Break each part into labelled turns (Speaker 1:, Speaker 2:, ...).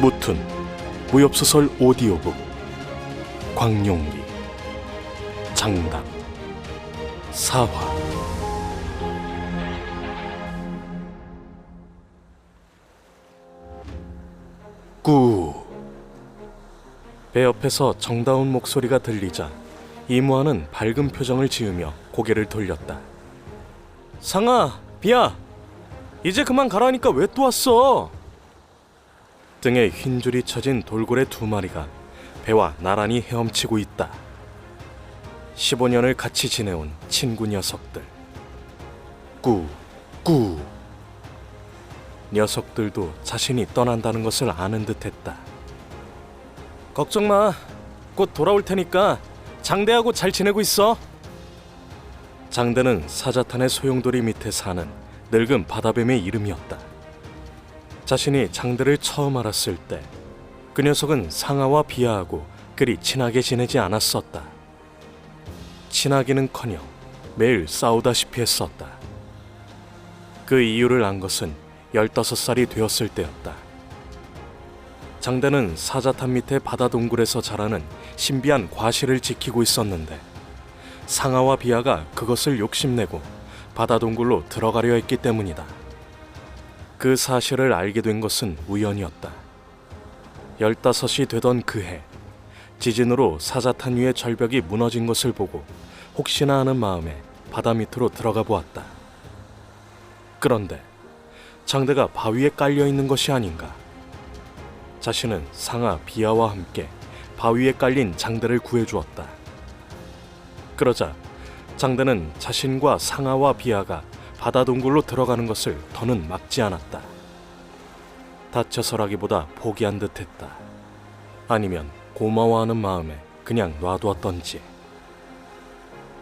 Speaker 1: 무툰 무협소설 오디오북 광룡리 장당 4화. 꾸. 배 옆에서 정다운 목소리가 들리자 이무환은 밝은 표정을 지으며 고개를 돌렸다. 상아, 비야, 이제 그만 가라니까 왜 또 왔어? 등에 흰 줄이 쳐진 돌고래 2마리가 배와 나란히 헤엄치고 있다. 15년을 같이 지내온 친구 녀석들. 꾸. 녀석들도 자신이 떠난다는 것을 아는 듯했다. 걱정 마, 곧 돌아올 테니까 장대하고 잘 지내고 있어. 장대는 사자탄의 소용돌이 밑에 사는 늙은 바다뱀의 이름이었다. 자신이 장대를 처음 알았을 때 그 녀석은 상아와 비아하고 그리 친하게 지내지 않았었다. 친하기는커녕 매일 싸우다시피 했었다. 그 이유를 안 것은 15살이 되었을 때였다. 장대는 사자탄 밑에 바다 동굴에서 자라는 신비한 과실을 지키고 있었는데 상아와 비아가 그것을 욕심내고 바다 동굴로 들어가려 했기 때문이다. 그 사실을 알게 된 것은 우연이었다. 15이 되던 그해, 지진으로 사자탄 위의 절벽이 무너진 것을 보고 혹시나 하는 마음에 바다 밑으로 들어가 보았다. 그런데 장대가 바위에 깔려 있는 것이 아닌가. 자신은 상아, 비아와 함께 바위에 깔린 장대를 구해주었다. 그러자 장대는 자신과 상아와 비아가 바다 동굴로 들어가는 것을 더는 막지 않았다. 다쳐서라기보다 포기한 듯했다. 아니면 고마워하는 마음에 그냥 놔두었던지.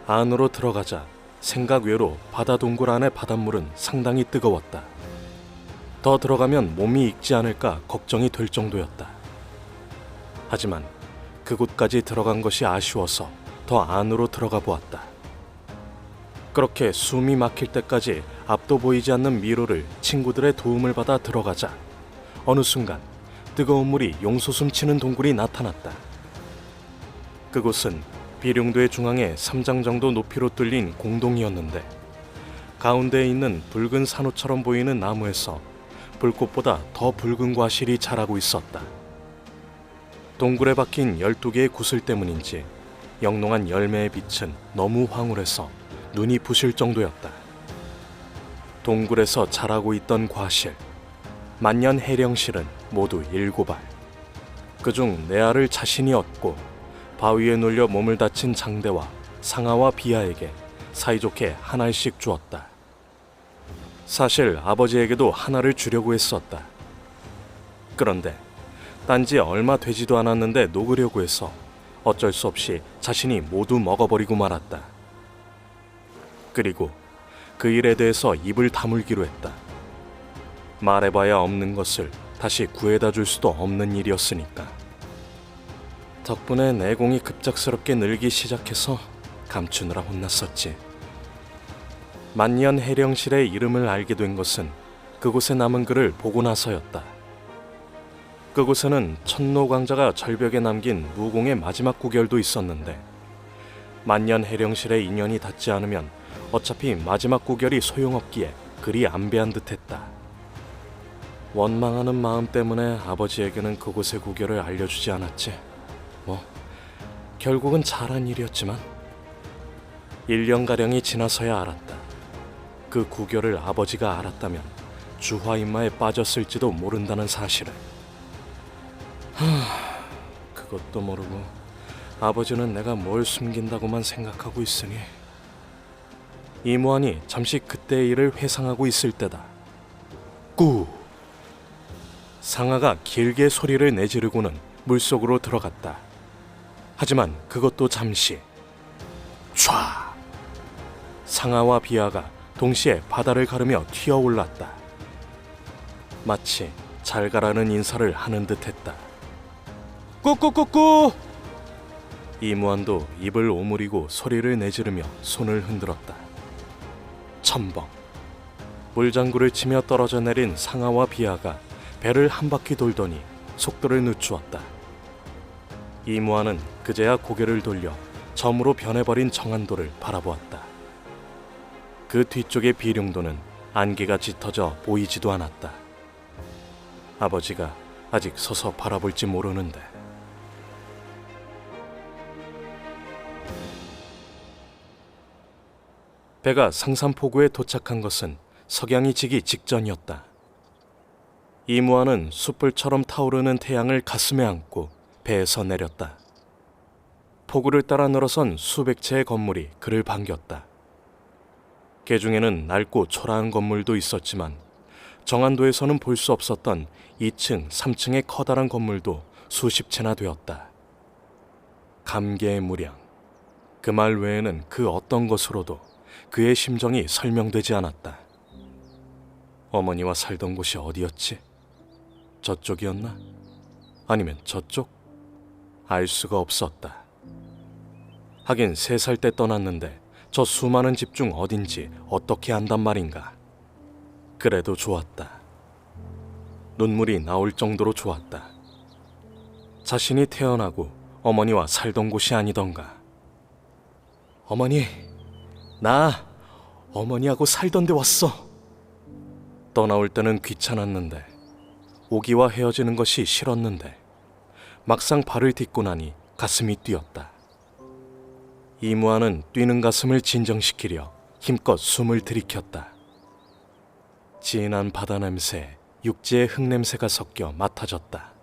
Speaker 1: 안으로 들어가자 생각 외로 바다 동굴 안의 바닷물은 상당히 뜨거웠다. 더 들어가면 몸이 익지 않을까 걱정이 될 정도였다. 하지만 그곳까지 들어간 것이 아쉬워서 더 안으로 들어가 보았다. 그렇게 숨이 막힐 때까지 앞도 보이지 않는 미로를 친구들의 도움을 받아 들어가자 어느 순간 뜨거운 물이 용솟음치는 동굴이 나타났다. 그곳은 비룡도의 중앙에 3장 정도 높이로 뚫린 공동이었는데 가운데에 있는 붉은 산호처럼 보이는 나무에서 불꽃보다 더 붉은 과실이 자라고 있었다. 동굴에 박힌 12개의 구슬 때문인지 영롱한 열매의 빛은 너무 황홀해서 눈이 부실 정도였다. 동굴에서 자라고 있던 과실, 만년 해령실은 모두 7알. 그중 4알을 자신이 얻고 바위에 눌려 몸을 다친 장대와 상아와 비아에게 사이좋게 하나씩 주었다. 사실 아버지에게도 하나를 주려고 했었다. 그런데 딴지 얼마 되지도 않았는데 녹으려고 해서 어쩔 수 없이 자신이 모두 먹어버리고 말았다. 그리고 그 일에 대해서 입을 다물기로 했다. 말해봐야 없는 것을 다시 구해다 줄 수도 없는 일이었으니까. 덕분에 내공이 급작스럽게 늘기 시작해서 감추느라 혼났었지. 만년 해령실의 이름을 알게 된 것은 그곳에 남은 글을 보고 나서였다. 그곳에는 천노광자가 절벽에 남긴 무공의 마지막 구결도 있었는데 만년 해령실의 인연이 닿지 않으면 어차피 마지막 구결이 소용없기에 그리 안배한 듯했다. 원망하는 마음 때문에 아버지에게는 그곳의 구결을 알려주지 않았지. 결국은 잘한 일이었지만 1년가량이 지나서야 알았다. 그 구결을 아버지가 알았다면 주화인마에 빠졌을지도 모른다는 사실을. 그것도 모르고 아버지는 내가 뭘 숨긴다고만 생각하고 있으니. 이무환이 잠시 그때의 일을 회상하고 있을 때다. 꾸. 상아가 길게 소리를 내지르고는 물속으로 들어갔다. 하지만 그것도 잠시. 촤! 상아와 비아가 동시에 바다를 가르며 튀어올랐다. 마치 잘 가라는 인사를 하는 듯했다. 꾸꾸꾸꾸! 이무환도 입을 오므리고 소리를 내지르며 손을 흔들었다. 첨벙. 물장구를 치며 떨어져 내린 상아와 비아가 배를 한 바퀴 돌더니 속도를 늦추었다. 이무환은 그제야 고개를 돌려 점으로 변해버린 정안도를 바라보았다. 그 뒤쪽의 비룡도는 안개가 짙어져 보이지도 않았다. 아버지가 아직 서서 바라볼지 모르는데. 배가 상산포구에 도착한 것은 석양이 지기 직전이었다. 이무환은 숯불처럼 타오르는 태양을 가슴에 안고 배에서 내렸다. 포구를 따라 늘어선 수백 채의 건물이 그를 반겼다. 그 중에는 낡고 초라한 건물도 있었지만 정안도에서는 볼 수 없었던 2층, 3층의 커다란 건물도 수십 채나 되었다. 감개의 무량. 그 말 외에는 그 어떤 것으로도 그의 심정이 설명되지 않았다. 어머니와 살던 곳이 어디였지? 저쪽이었나? 아니면 저쪽? 알 수가 없었다. 하긴 3살 때 떠났는데 저 수많은 집 중 어딘지 어떻게 안단 말인가. 그래도 좋았다. 눈물이 나올 정도로 좋았다. 자신이 태어나고 어머니와 살던 곳이 아니던가. 어머니, 나 어머니하고 살던 데 왔어. 떠나올 때는 귀찮았는데, 오기와 헤어지는 것이 싫었는데 막상 발을 딛고 나니 가슴이 뛰었다. 이무환은 뛰는 가슴을 진정시키려 힘껏 숨을 들이켰다. 진한 바다 냄새에 육지의 흙 냄새가 섞여 맡아졌다.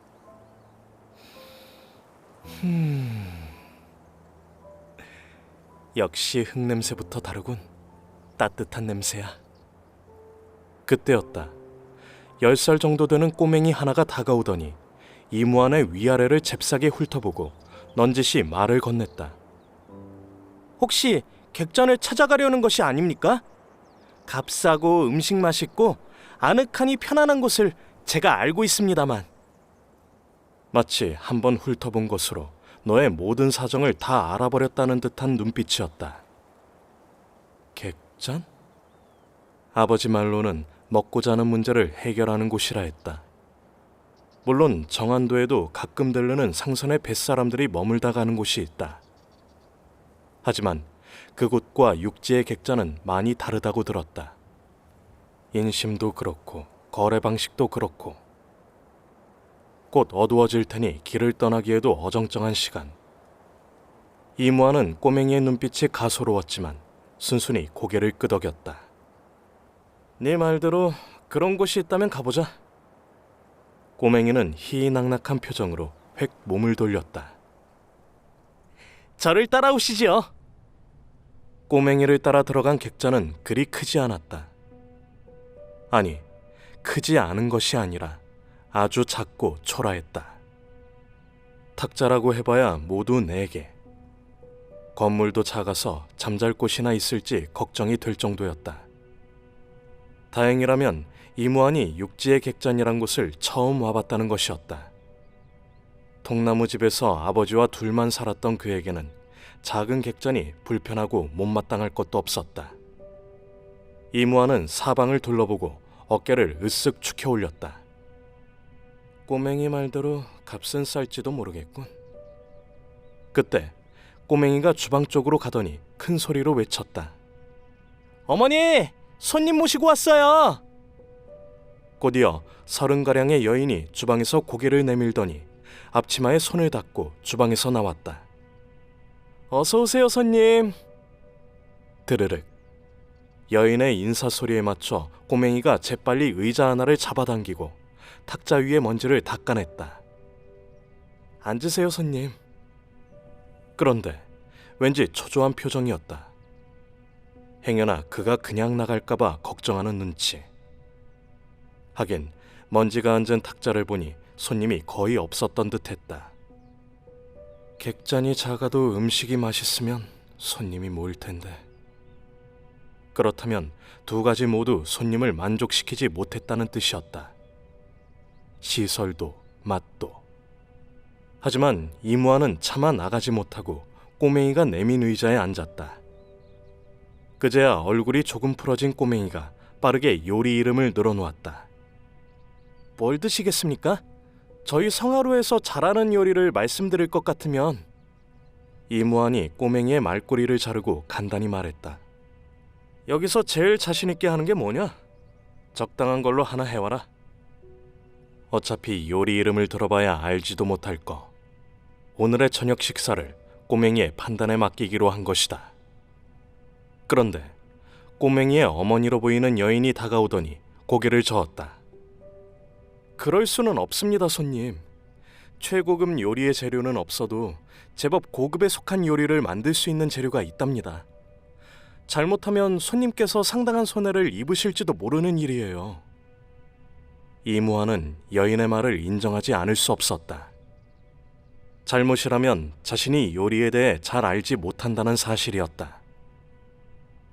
Speaker 1: 역시 흙 냄새부터 다르군. 따뜻한 냄새야. 그때였다. 10살 정도 되는 꼬맹이 하나가 다가오더니 이무환의 위아래를 잽싸게 훑어보고 넌지시 말을 건넸다. 혹시 객전을 찾아가려는 것이 아닙니까? 값싸고 음식 맛있고 아늑하니 편안한 곳을 제가 알고 있습니다만. 마치 한번 훑어본 것으로 너의 모든 사정을 다 알아버렸다는 듯한 눈빛이었다. 객전? 아버지 말로는 먹고 자는 문제를 해결하는 곳이라 했다. 물론 정안도에도 가끔 들르는 상선의 뱃사람들이 머물다 가는 곳이 있다. 하지만 그곳과 육지의 객전은 많이 다르다고 들었다. 인심도 그렇고 거래 방식도 그렇고. 곧 어두워질 테니 길을 떠나기에도 어정쩡한 시간. 이무환은 꼬맹이의 눈빛이 가소로웠지만 순순히 고개를 끄덕였다. 네 말대로 그런 곳이 있다면 가보자. 꼬맹이는 희희낙낙한 표정으로 획 몸을 돌렸다. 저를 따라오시지요. 꼬맹이를 따라 들어간 객전은 그리 크지 않았다. 아니, 크지 않은 것이 아니라 아주 작고 초라했다. 탁자라고 해봐야 모두 4개. 건물도 작아서 잠잘 곳이나 있을지 걱정이 될 정도였다. 다행이라면 이무환이 육지의 객전이란 곳을 처음 와봤다는 것이었다. 통나무 집에서 아버지와 둘만 살았던 그에게는 작은 객전이 불편하고 못마땅할 것도 없었다. 이무환은 사방을 둘러보고 어깨를 으쓱 축혀 올렸다. 꼬맹이 말대로 값은 쌀지도 모르겠군. 그때 꼬맹이가 주방 쪽으로 가더니 큰 소리로 외쳤다. 어머니! 손님 모시고 왔어요! 곧이어 30가량의 여인이 주방에서 고개를 내밀더니 앞치마에 손을 닦고 주방에서 나왔다. 어서 오세요, 손님. 드르륵. 여인의 인사소리에 맞춰 꼬맹이가 재빨리 의자 하나를 잡아당기고 탁자 위의 먼지를 닦아냈다. 앉으세요, 손님. 그런데 왠지 초조한 표정이었다. 행여나 그가 그냥 나갈까봐 걱정하는 눈치. 하긴 먼지가 앉은 탁자를 보니 손님이 거의 없었던 듯했다. 객잔이 작아도 음식이 맛있으면 손님이 모일 텐데. 그렇다면 2가지 모두 손님을 만족시키지 못했다는 뜻이었다. 시설도 맛도. 하지만 이무환은 차마 나가지 못하고 꼬맹이가 내민 의자에 앉았다. 그제야 얼굴이 조금 풀어진 꼬맹이가 빠르게 요리 이름을 늘어놓았다. 뭘 드시겠습니까? 저희 성하루에서 잘하는 요리를 말씀드릴 것 같으면 이무환이 꼬맹이의 말꼬리를 자르고 간단히 말했다. 여기서 제일 자신 있게 하는 게 뭐냐? 적당한 걸로 하나 해와라. 어차피 요리 이름을 들어봐야 알지도 못할 거. 오늘의 저녁 식사를 꼬맹이의 판단에 맡기기로 한 것이다. 그런데 꼬맹이의 어머니로 보이는 여인이 다가오더니 고개를 저었다. 그럴 수는 없습니다, 손님. 최고급 요리의 재료는 없어도 제법 고급에 속한 요리를 만들 수 있는 재료가 있답니다. 잘못하면 손님께서 상당한 손해를 입으실지도 모르는 일이에요. 이무환은 여인의 말을 인정하지 않을 수 없었다. 잘못이라면 자신이 요리에 대해 잘 알지 못한다는 사실이었다.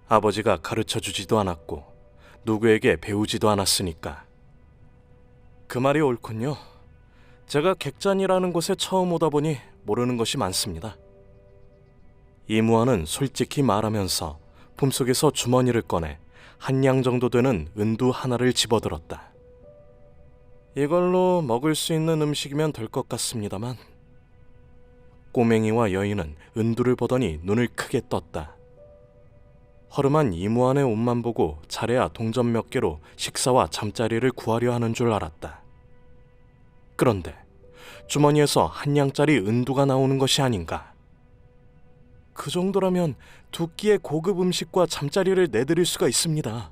Speaker 1: 아버지가 가르쳐주지도 않았고 누구에게 배우지도 않았으니까. 그 말이 옳군요. 제가 객잔이라는 곳에 처음 오다 보니 모르는 것이 많습니다. 이무환은 솔직히 말하면서 품속에서 주머니를 꺼내 한 양 정도 되는 은두 하나를 집어들었다. 이걸로 먹을 수 있는 음식이면 될 것 같습니다만. 꼬맹이와 여인은 은두를 보더니 눈을 크게 떴다. 허름한 이무환의 옷만 보고 잘해야 동전 몇 개로 식사와 잠자리를 구하려 하는 줄 알았다. 그런데 주머니에서 한 양짜리 은두가 나오는 것이 아닌가. 그 정도라면 두 끼의 고급 음식과 잠자리를 내드릴 수가 있습니다.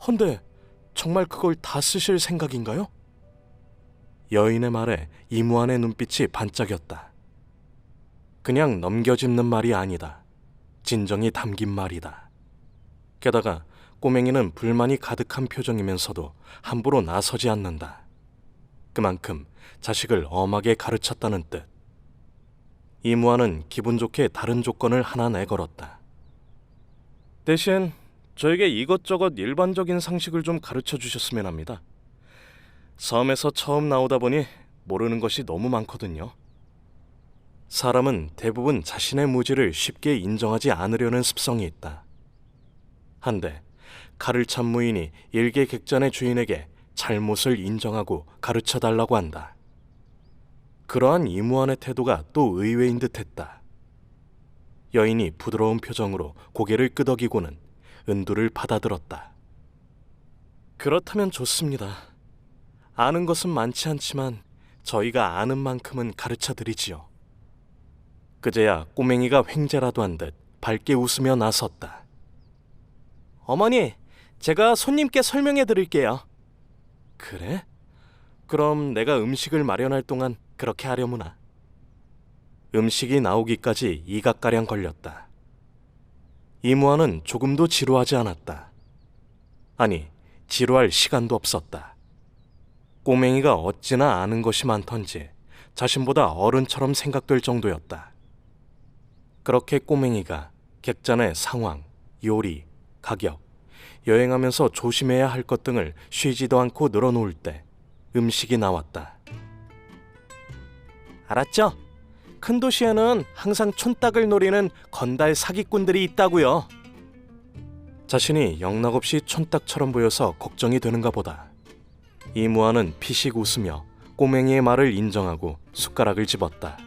Speaker 1: 헌데 정말 그걸 다 쓰실 생각인가요? 여인의 말에 이무환의 눈빛이 반짝였다. 그냥 넘겨짚는 말이 아니다. 진정이 담긴 말이다. 게다가 꼬맹이는 불만이 가득한 표정이면서도 함부로 나서지 않는다. 그만큼 자식을 엄하게 가르쳤다는 뜻. 이무환은 기분 좋게 다른 조건을 하나 내걸었다. 대신 저에게 이것저것 일반적인 상식을 좀 가르쳐 주셨으면 합니다. 섬에서 처음 나오다 보니 모르는 것이 너무 많거든요. 사람은 대부분 자신의 무지를 쉽게 인정하지 않으려는 습성이 있다. 한데 칼을 찬 무인이 일개객잔의 주인에게 잘못을 인정하고 가르쳐달라고 한다. 그러한 이무환의 태도가 또 의외인 듯했다. 여인이 부드러운 표정으로 고개를 끄덕이고는 은두를 받아들었다. 그렇다면 좋습니다. 아는 것은 많지 않지만 저희가 아는 만큼은 가르쳐드리지요. 그제야 꼬맹이가 횡재라도 한 듯 밝게 웃으며 나섰다. 어머니, 제가 손님께 설명해 드릴게요. 그래? 그럼 내가 음식을 마련할 동안 그렇게 하려무나. 음식이 나오기까지 이각가량 걸렸다. 이무환은 조금도 지루하지 않았다. 아니, 지루할 시간도 없었다. 꼬맹이가 어찌나 아는 것이 많던지 자신보다 어른처럼 생각될 정도였다. 그렇게 꼬맹이가 객잔의 상황, 요리, 가격, 여행하면서 조심해야 할 것 등을 쉬지도 않고 늘어놓을 때 음식이 나왔다. 알았죠? 큰 도시에는 항상 촌딱을 노리는 건달 사기꾼들이 있다고요. 자신이 영락없이 촌딱처럼 보여서 걱정이 되는가 보다. 이무환은 피식 웃으며 꼬맹이의 말을 인정하고 숟가락을 집었다.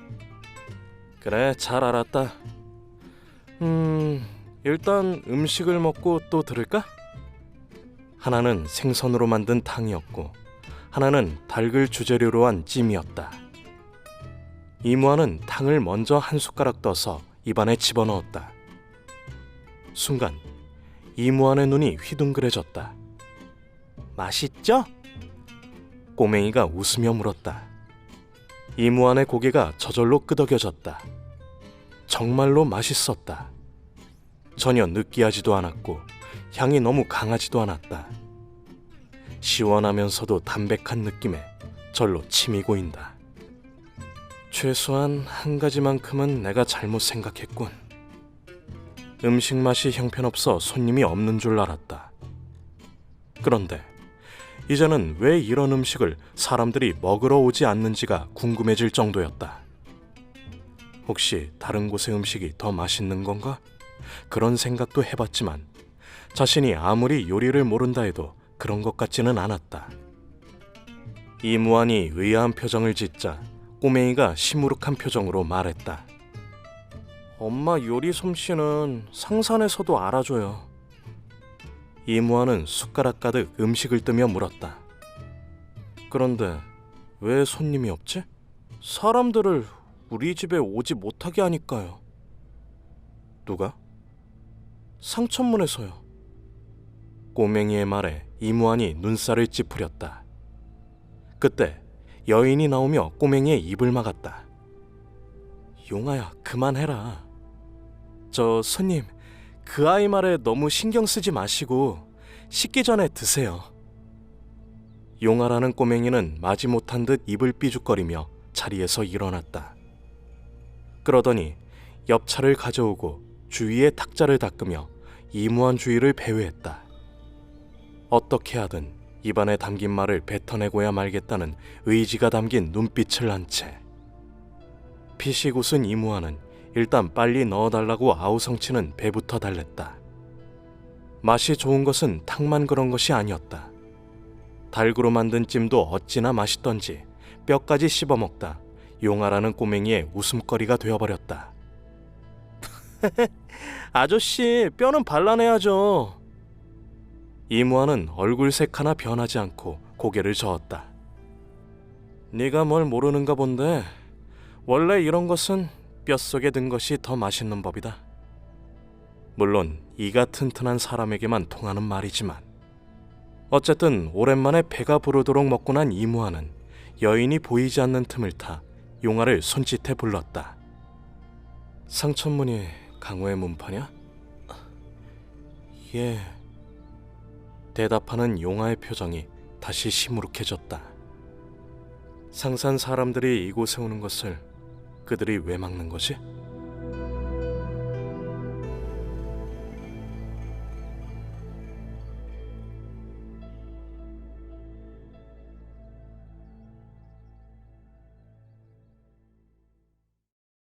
Speaker 1: 그래, 잘 알았다. 일단 음식을 먹고 또 들을까? 하나는 생선으로 만든 탕이었고 하나는 닭을 주재료로 한 찜이었다. 이무환은 탕을 먼저 한 숟가락 떠서 입안에 집어넣었다. 순간 이무환의 눈이 휘둥그레졌다. 맛있죠? 꼬맹이가 웃으며 물었다. 이무환의 고개가 저절로 끄덕여졌다. 정말로 맛있었다. 전혀 느끼하지도 않았고 향이 너무 강하지도 않았다. 시원하면서도 담백한 느낌에 절로 침이 고인다. 최소한 한 가지만큼은 내가 잘못 생각했군. 음식 맛이 형편없어 손님이 없는 줄 알았다. 그런데 이제는 왜 이런 음식을 사람들이 먹으러 오지 않는지가 궁금해질 정도였다. 혹시 다른 곳의 음식이 더 맛있는 건가? 그런 생각도 해봤지만 자신이 아무리 요리를 모른다 해도 그런 것 같지는 않았다. 이무환이 의아한 표정을 짓자 꼬맹이가 시무룩한 표정으로 말했다. 엄마 요리 솜씨는 상산에서도 알아줘요. 이무환은 숟가락 가득 음식을 뜨며 물었다. 그런데 왜 손님이 없지? 사람들을 우리 집에 오지 못하게 하니까요. 누가? 상천문에서요. 꼬맹이의 말에 이무환이 눈살을 찌푸렸다. 그때 여인이 나오며 꼬맹이의 입을 막았다. 용아야, 그만해라. 저 손님, 그 아이 말에 너무 신경 쓰지 마시고 식기 전에 드세요. 용아라는 꼬맹이는 마지못한 듯 입을 삐죽거리며 자리에서 일어났다. 그러더니 엽차를 가져오고 주위에 탁자를 닦으며 이무환 주위를 배회했다. 어떻게 하든 입안에 담긴 말을 뱉어내고야 말겠다는 의지가 담긴 눈빛을 한 채. 피식 웃은 이무환은 일단 빨리 넣어달라고 아우성치는 배부터 달랬다. 맛이 좋은 것은 탕만 그런 것이 아니었다. 달구로 만든 찜도 어찌나 맛있던지 뼈까지 씹어먹다 용아라는 꼬맹이의 웃음거리가 되어버렸다. 아저씨, 뼈는 발라내야죠. 이무환은 얼굴색 하나 변하지 않고 고개를 저었다. 네가 뭘 모르는가 본데 원래 이런 것은 뼛속에 든 것이 더 맛있는 법이다. 물론 이가 튼튼한 사람에게만 통하는 말이지만 어쨌든 오랜만에 배가 부르도록 먹고 난 이무환은 여인이 보이지 않는 틈을 타 용아를 손짓해 불렀다. 상천문이 강호의 문파냐? 예. 대답하는 용아의 표정이 다시 시무룩해졌다. 상산 사람들이 이곳에 오는 것을 그들이 왜 막는 거지?